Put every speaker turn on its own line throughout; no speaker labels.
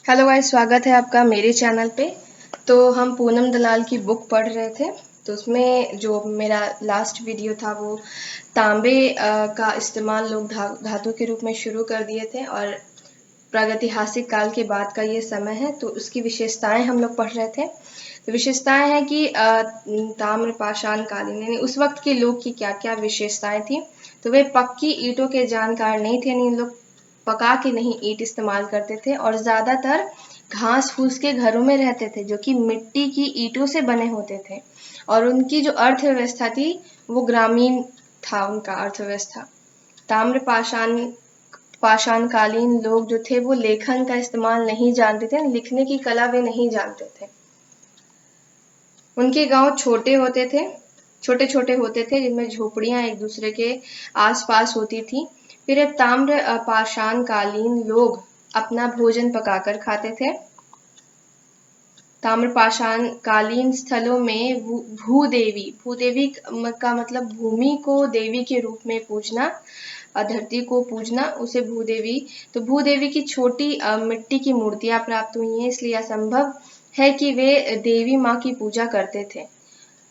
Hello guys, स्वागत है आपका मेरे चैनल पे। तो हम पूनम दलाल की बुक पढ़ रहे थे। तो उसमें जो मेरा लास्ट वीडियो था वो तांबे का इस्तेमाल लोग धातु के रूप में शुरू कर दिए थे और प्रागैतिहासिक काल के बाद का ये समय है। तो उसकी विशेषताएं हम लोग पढ़ रहे थे। तो विशेषताएं हैं कि ताम्र पाषाण कालीन यानी उस वक्त के लोग की क्या क्या विशेषताएं थी। तो वे पक्की ईंटों के जानकार नहीं थे, यानी लोग पका के नहीं ईंट इस्तेमाल करते थे और ज़्यादातर घास फूस के घरों में रहते थे जो कि मिट्टी की ईंटों से बने होते थे। और उनकी जो अर्थव्यवस्था थी वो ग्रामीण था उनका अर्थव्यवस्था। ताम्र पाषाणकालीन लोग जो थे वो लेखन का इस्तेमाल नहीं जानते थे, लिखने की कला वे नहीं जानते थे। उनके गांव छोटे छोटे होते थे जिनमें झोपड़ियां एक दूसरे के आसपास होती थी। फिर ताम्र पाषाणकालीन लोग अपना भोजन पकाकर खाते थे। ताम्रपाषाण कालीन स्थलों में भूदेवी का मतलब भूमि को देवी के रूप में पूजना, धरती को पूजना, उसे भूदेवी। तो भूदेवी की छोटी मिट्टी की मूर्तियां प्राप्त हुई हैं, इसलिए असंभव है कि वे देवी माँ की पूजा करते थे।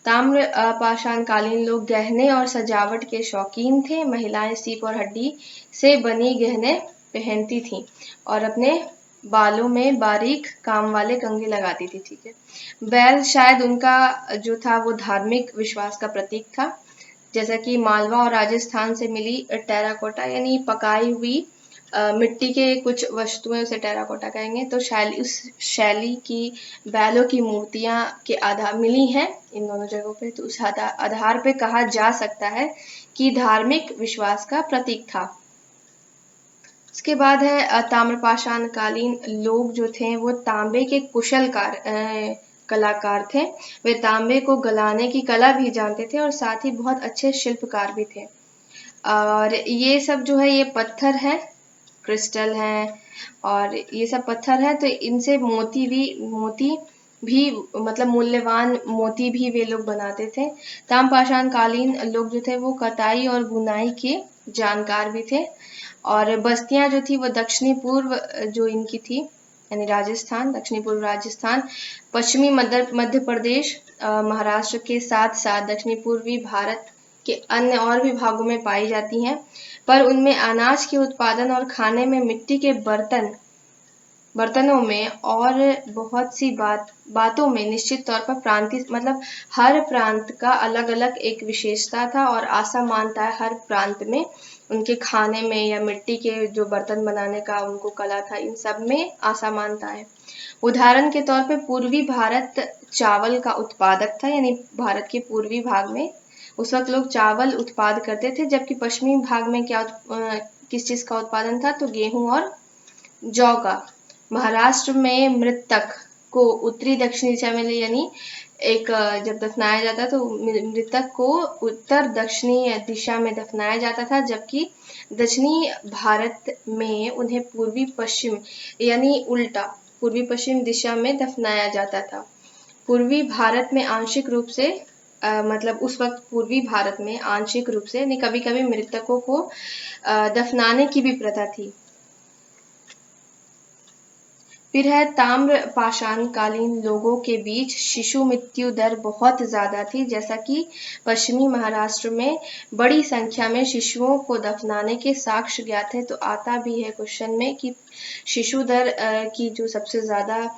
ताम्र पाषाण कालीन लोग गहने और सजावट के शौकीन थे। महिलाएं सीप और हड्डी से बनी गहने पहनती थीं और अपने बालों में बारीक काम वाले कंघी लगाती थी। ठीक है, बैल शायद उनका जो था वो धार्मिक विश्वास का प्रतीक था। जैसा कि मालवा और राजस्थान से मिली टेराकोटा यानी पकाई हुई मिट्टी के कुछ वस्तुएं उसे टेराकोटा कहेंगे। तो उस शैली की बैलों की मूर्तियां के आधार मिली हैं इन दोनों जगहों पे। तो उस आधार पे कहा जा सकता है कि धार्मिक विश्वास का प्रतीक था। इसके बाद है ताम्रपाषाण कालीन लोग जो थे वो तांबे के कलाकार थे। वे तांबे को गलाने की कला भी जानते थे और साथ ही बहुत अच्छे शिल्पकार भी थे। और ये सब जो है ये पत्थर है, क्रिस्टल है और ये सब पत्थर है। तो इनसे मोती भी मतलब मूल्यवान मोती भी वे लोग बनाते थे। ताम्रपाषाण कालीन लोग जो थे वो कताई और बुनाई के जानकार भी थे। और बस्तियां जो थी वो दक्षिणी पूर्व जो इनकी थी यानी राजस्थान, दक्षिणी पूर्व राजस्थान, पश्चिमी मध्य प्रदेश, महाराष्ट्र के साथ साथ दक्षिणी पूर्वी भारत के अन्य और भी भागों में पाई जाती हैं। पर उनमें अनाज के उत्पादन और खाने में मिट्टी के बर्तनों में और बहुत सी बातों में निश्चित तौर पर प्रांतीय मतलब हर प्रांत का अलग अलग एक विशेषता था और असमानता है हर प्रांत में। उनके खाने में या मिट्टी के जो बर्तन बनाने का उनको कला था, इन सब में असमानता है। उदाहरण के तौर पे पूर्वी भारत चावल का उत्पादक था, यानी भारत के पूर्वी भाग में उस वक्त लोग चावल उत्पाद करते थे, जबकि पश्चिमी भाग में किस चीज का उत्पादन था, तो गेहूं और जौ का। महाराष्ट्र में मृतक को उत्तरी दक्षिणी दिशा में यानी जब दफनाया जाता तो मृतक को उत्तर दक्षिणी दिशा में दफनाया जाता था, जबकि दक्षिणी भारत में उन्हें पूर्वी पश्चिम यानी उल्टा पूर्वी पश्चिम दिशा में दफनाया जाता था। पूर्वी भारत में आंशिक रूप से मतलब उस वक्त पूर्वी भारत में आंशिक रूप से यानी कभी कभी मृतकों को दफनाने की भी प्रथा थी। फिर है ताम्र पाषाण कालीन लोगों के बीच शिशु मृत्यु दर बहुत ज्यादा थी। जैसा कि पश्चिमी महाराष्ट्र में बड़ी संख्या में शिशुओं को दफनाने के साक्ष्य ज्ञात है। तो आता भी है क्वेश्चन में कि शिशु दर की जो सबसे ज्यादा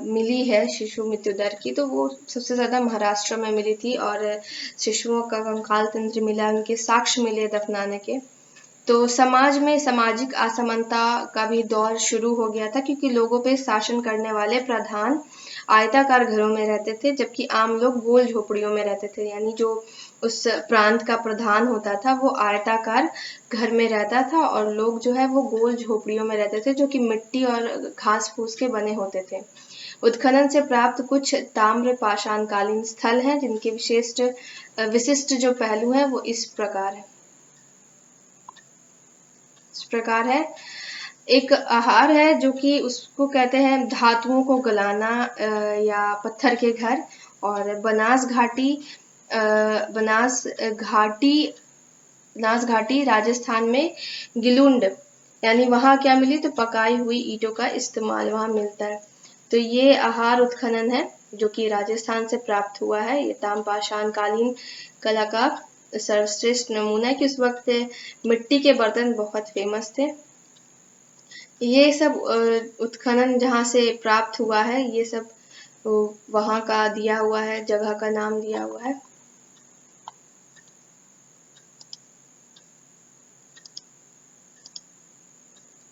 मिली है शिशु मृत्यु दर की, तो वो सबसे ज्यादा महाराष्ट्र में मिली थी और शिशुओं का कंकाल तंत्र मिला, उनके साक्ष्य मिले दफनाने के। तो समाज में सामाजिक असमानता का भी दौर शुरू हो गया था, क्योंकि लोगों पे शासन करने वाले प्रधान आयताकार घरों में रहते थे, जबकि आम लोग गोल झोपड़ियों में रहते थे। यानी जो उस प्रांत का प्रधान होता था वो आयताकार घर में रहता था और लोग जो है वो गोल झोपड़ियों में रहते थे, जो कि मिट्टी और घास फूस के बने होते थे। उत्खनन से प्राप्त कुछ ताम्र पाषाणकालीन स्थल हैं जिनके विशिष्ट जो पहलू हैं वो इस प्रकार है। एक आहार है जो कि उसको कहते हैं धातुओं को गलाना या पत्थर के घर। और बनास घाटी राजस्थान में गिलुंड यानी वहाँ क्या मिली, तो पकाई हुई ईंटों का इस्तेमाल वहाँ मिलता है। तो ये आहार उत्खनन है जो कि राजस्थान से प्राप्त हुआ है। ये ताम्रपाषाण कालीन कला का सर्वश्रेष्ठ नमूना है कि उस वक्त मिट्टी के बर्तन बहुत फेमस थे। ये सब उत्खनन जहाँ से प्राप्त हुआ है, ये सब वहाँ का दिया हुआ है, जगह का नाम दिया हुआ है।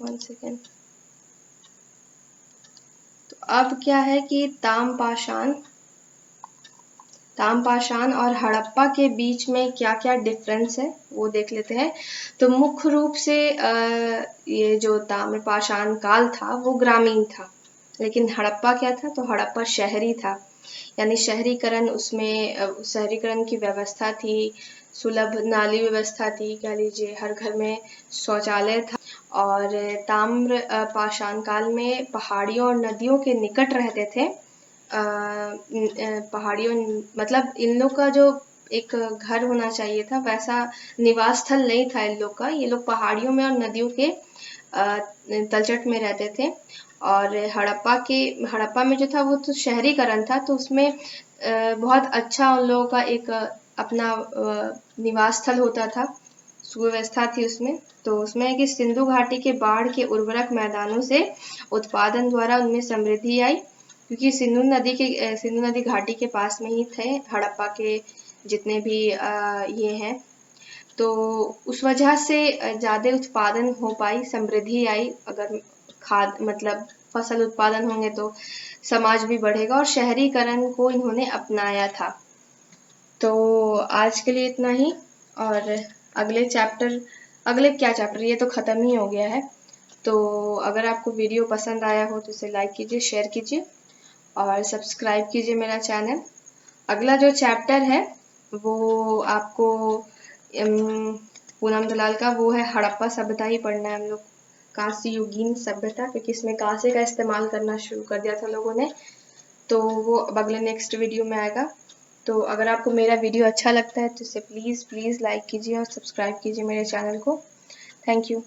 One second. तो अब क्या है कि ताम्रपाषाण और हड़प्पा के बीच में क्या-क्या डिफरेंस है वो देख लेते हैं। तो मुख्य रूप से ये जो ताम्रपाषाण काल था वो ग्रामीण था, लेकिन हड़प्पा क्या था, तो हड़प्पा शहरी था। यानी शहरीकरण उसमें शहरीकरण की व्यवस्था थी, सुलभ नाली व्यवस्था थी, कह लीजिए हर घर में शौचालय था। और ताम्र पाषाण काल में पहाड़ियों और नदियों के निकट रहते थे। पहाड़ियों मतलब इन लोग का जो एक घर होना चाहिए था वैसा निवास स्थल नहीं था इन लोग का। ये लोग पहाड़ियों में और नदियों के तलछट में रहते थे। और हड़प्पा में जो था वो तो शहरीकरण था, तो उसमें बहुत अच्छा उन लोगों का एक अपना निवास स्थल होता था, सुव्यवस्था थी उसमें। तो उसमें है कि सिंधु घाटी के बाढ़ के उर्वरक मैदानों से उत्पादन द्वारा उनमें समृद्धि आई, क्योंकि सिंधु नदी घाटी के पास में ही थे हड़प्पा के जितने भी ये हैं। तो उस वजह से ज़्यादा उत्पादन हो पाई, समृद्धि आई। अगर खाद मतलब फसल उत्पादन होंगे तो समाज भी बढ़ेगा, और शहरीकरण को इन्होंने अपनाया था। तो आज के लिए इतना ही। और अगले क्या चैप्टर, ये तो ख़त्म ही हो गया है। तो अगर आपको वीडियो पसंद आया हो तो इसे लाइक कीजिए, शेयर कीजिए और सब्सक्राइब कीजिए मेरा चैनल। अगला जो चैप्टर है वो आपको पूनम दलाल का वो है हड़प्पा सभ्यता ही पढ़ना है हम लोग, कांस्य युगीन सभ्यता, क्योंकि इसमें कांसे का इस्तेमाल करना शुरू कर दिया था लोगों ने। तो वो अब अगले नेक्स्ट वीडियो में आएगा। तो अगर आपको मेरा वीडियो अच्छा लगता है तो इसे प्लीज़ लाइक कीजिए और सब्सक्राइब कीजिए मेरे चैनल को। Thank you.